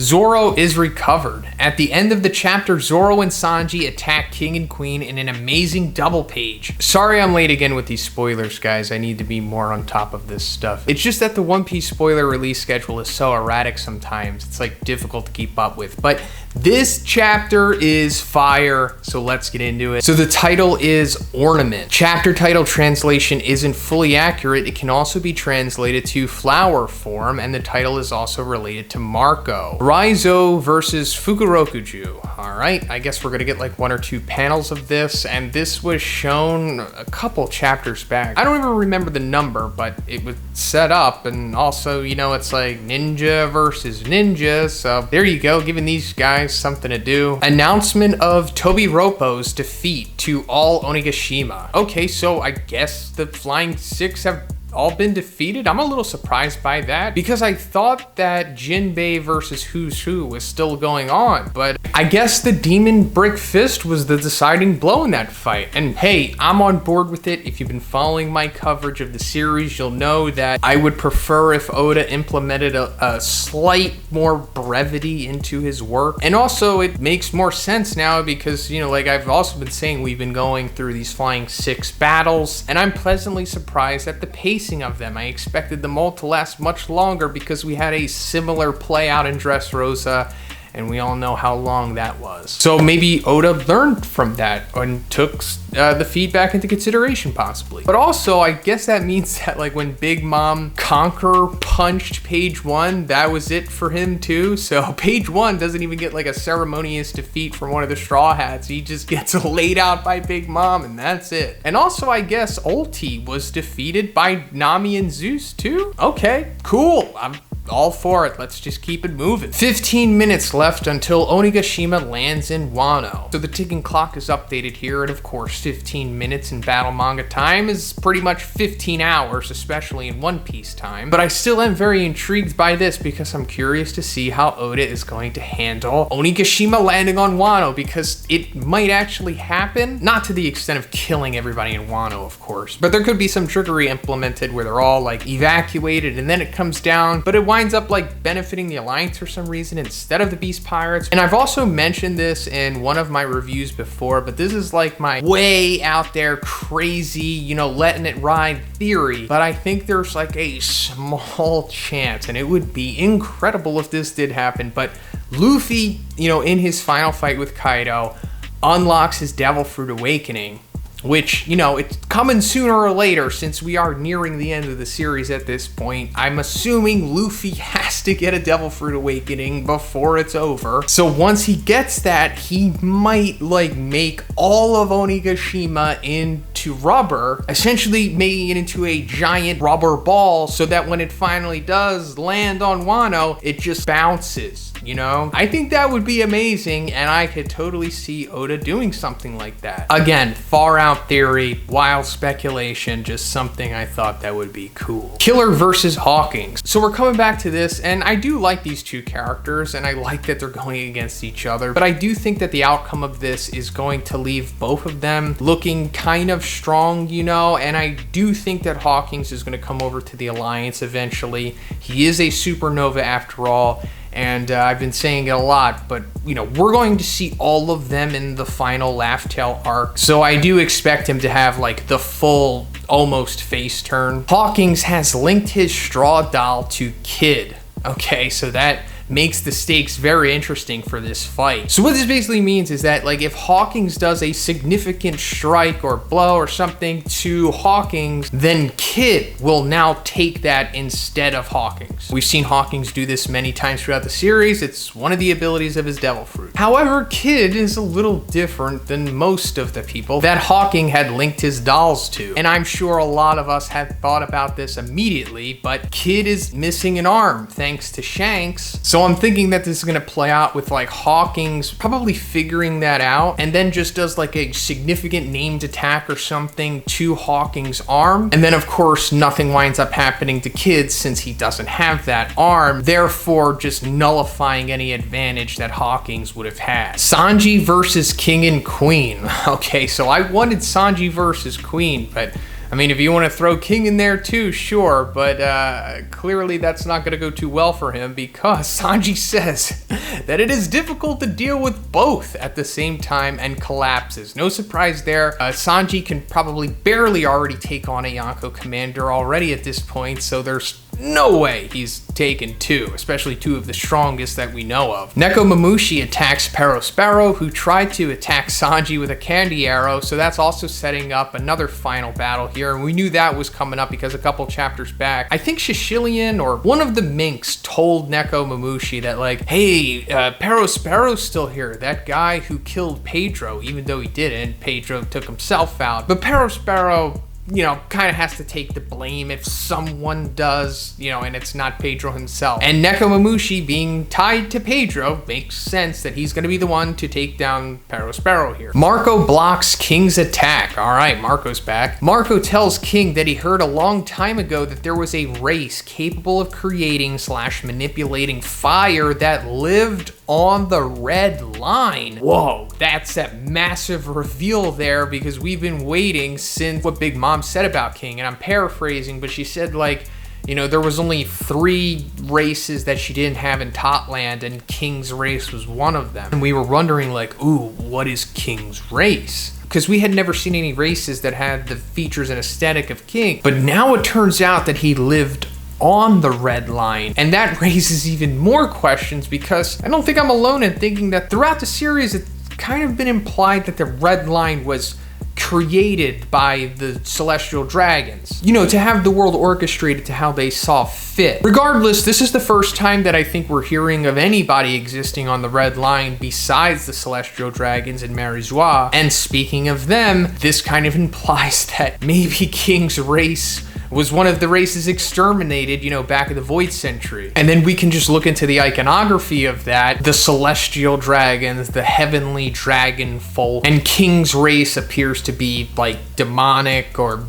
Zoro is recovered. At the end of the chapter, Zoro and Sanji attack King and Queen in an amazing double page. Sorry I'm late again with these spoilers, guys. I need to be more on top of this stuff. It's just that the One Piece spoiler release schedule is so erratic sometimes. It's like difficult to keep up with. But this chapter is fire, so let's get into it. So the title is Ornament. Chapter title translation isn't fully accurate. It can also be translated to flower form, and the title is also related to Marco. Raizo versus Fukurokuju. All right, I guess we're gonna get like one or two panels of this, and this was shown a couple chapters back. I don't even remember the number, but it was set up, and also, you know, it's like ninja versus ninja, so there you go, giving these guys something to do. Announcement of Tobi Roppo's defeat to all Onigashima. Okay, so I guess the Flying Six have all been defeated. I'm a little surprised by that because I thought that Jinbei versus Who's Who was still going on, but I guess the Demon Brick Fist was the deciding blow in that fight. And hey, I'm on board with it. If you've been following my coverage of the series, you'll know that I would prefer if Oda implemented a slight more brevity into his work. And also it makes more sense now because, you know, like I've also been saying, we've been going through these Flying Six battles, and I'm pleasantly surprised at the pace of them. I expected them all to last much longer because we had a similar play out in Dressrosa, and we all know how long that was. So maybe Oda learned from that and took the feedback into consideration possibly. But also, I guess that means that like when Big Mom Conqueror punched Page One, that was it for him too. So Page One doesn't even get like a ceremonious defeat from one of the Straw Hats. He just gets laid out by Big Mom and that's it. And also, I guess Ulti was defeated by Nami and Zeus too? Okay, cool. I'm all for it. Let's just keep it moving. 15 minutes left until Onigashima lands in Wano. So the ticking clock is updated here, and of course 15 minutes in battle manga time is pretty much 15 hours, especially in One Piece time. But I still am very intrigued by this because I'm curious to see how Oda is going to handle Onigashima landing on Wano, because it might actually happen. Not to the extent of killing everybody in Wano, of course, but there could be some trickery implemented where they're all like evacuated and then it comes down, but it winds up like benefiting the Alliance for some reason instead of the Beast Pirates. And I've also mentioned this in one of my reviews before, but this is like my way out there crazy, you know, letting it ride theory. But I think there's like a small chance, and it would be incredible if this did happen, but Luffy, you know, in his final fight with Kaido, unlocks his Devil Fruit Awakening, which, you know, it's coming sooner or later since we are nearing the end of the series at this point. I'm assuming Luffy has to get a Devil Fruit Awakening before it's over. So once he gets that, he might like make all of Onigashima into rubber, essentially making it into a giant rubber ball so that when it finally does land on Wano, it just bounces. You know, I think that would be amazing, and I could totally see Oda doing something like that. Again, far out theory, wild speculation, just something I thought that would be cool. Killer versus Hawkins. So we're coming back to this, and I do like these two characters, and I like that they're going against each other, but I do think that the outcome of this is going to leave both of them looking kind of strong, you know, and I do think that Hawkins is going to come over to the Alliance eventually. He is a supernova after all. And I've been saying it a lot, but, you know, we're going to see all of them in the final Laugh Tale arc. So I do expect him to have, like, the full, almost face turn. Hawkins has linked his straw doll to Kid. Okay, so that makes the stakes very interesting for this fight. So what this basically means is that, like, if Hawkins does a significant strike or blow or something to Hawkins, then Kid will now take that instead of Hawkins. We've seen Hawkins do this many times throughout the series. It's one of the abilities of his Devil Fruit. However, Kid is a little different than most of the people that Hawkins had linked his dolls to. And I'm sure a lot of us have thought about this immediately, but Kid is missing an arm thanks to Shanks. So I'm thinking that this is going to play out with like Hawkins probably figuring that out and then just does like a significant named attack or something to Hawkins' arm. And then of course nothing winds up happening to Kid since he doesn't have that arm, therefore just nullifying any advantage that Hawkins would have had. Sanji versus King and Queen. Okay, so I wanted Sanji versus Queen, but I mean, if you want to throw King in there too, sure, but clearly that's not going to go too well for him because Sanji says that it is difficult to deal with both at the same time and collapses. No surprise there. Sanji can probably barely already take on a Yonko commander already at this point, so there's no way he's taken two, especially two of the strongest that we know of. Nekomamushi attacks Perospero, who tried to attack Sanji with a candy arrow, so that's also setting up another final battle here, and we knew that was coming up because a couple chapters back, I think Shishilian or one of the minks told Nekomamushi that like, hey, Perospero's still here, that guy who killed Pedro, even though he didn't. Pedro took himself out, but Perospero, you know, kind of has to take the blame if someone does, you know, and it's not Pedro himself. And Nekomamushi being tied to Pedro makes sense that he's going to be the one to take down Perospero here. Marco blocks King's attack. All right, Marco's back. Marco tells King that he heard a long time ago that there was a race capable of creating / manipulating fire that lived on the red line. Whoa, that's a massive reveal there because we've been waiting since what Big Mom said about King, and I'm paraphrasing, but she said like, you know, there was only 3 races that she didn't have in Totland, and King's race was one of them. And we were wondering like, ooh, what is King's race? Because we had never seen any races that had the features and aesthetic of King. But now it turns out that he lived on the red line, and that raises even more questions because I don't think I'm alone in thinking that throughout the series it's kind of been implied that the red line was created by the celestial dragons, you know, to have the world orchestrated to how they saw fit. Regardless, this is the first time that I think we're hearing of anybody existing on the red line besides the celestial dragons and Marijois. And speaking of them, this kind of implies that maybe King's race was one of the races exterminated, you know, back in the Void Century. And then we can just look into the iconography of that, the celestial dragons, the heavenly dragon folk, and King's race appears to be like demonic or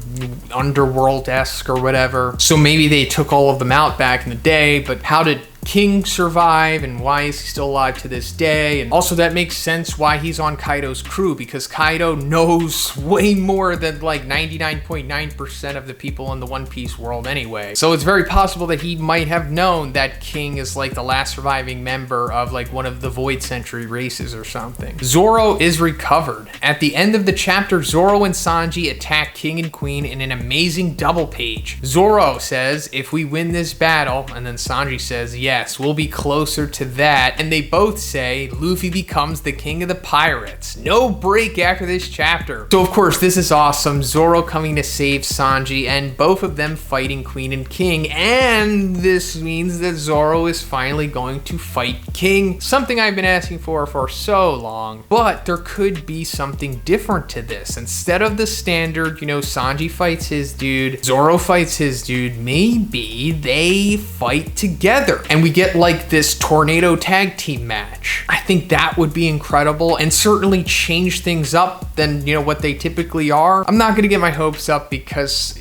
underworld-esque or whatever. So maybe they took all of them out back in the day, but how did King survive and why is he still alive to this day? And also that makes sense why he's on Kaido's crew, because Kaido knows way more than like 99.9% of the people in the One Piece world anyway. So it's very possible that he might have known that King is like the last surviving member of like one of the Void Century races or something. Zoro is recovered. At the end of the chapter, Zoro and Sanji attack King and Queen in an amazing double page. Zoro says, if we win this battle, and then Sanji says, yes, we'll be closer to that. And they both say Luffy becomes the king of the pirates. No break after this chapter. So of course this is awesome. Zoro coming to save Sanji and both of them fighting Queen and King. And this means that Zoro is finally going to fight King. Something I've been asking for so long. But there could be something different to this. Instead of the standard, you know, Sanji fights his dude, Zoro fights his dude, maybe they fight together. And we get like this tornado tag team match. I think that would be incredible and certainly change things up than, you know, what they typically are. I'm not gonna get my hopes up because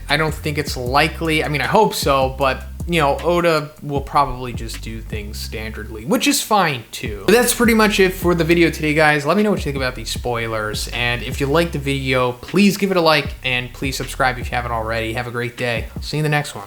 I don't think it's likely. I mean, I hope so, but you know, Oda will probably just do things standardly, which is fine too. But that's pretty much it for the video today, guys. Let me know what you think about these spoilers. And if you liked the video, please give it a like and please subscribe if you haven't already. Have a great day. I'll see you in the next one.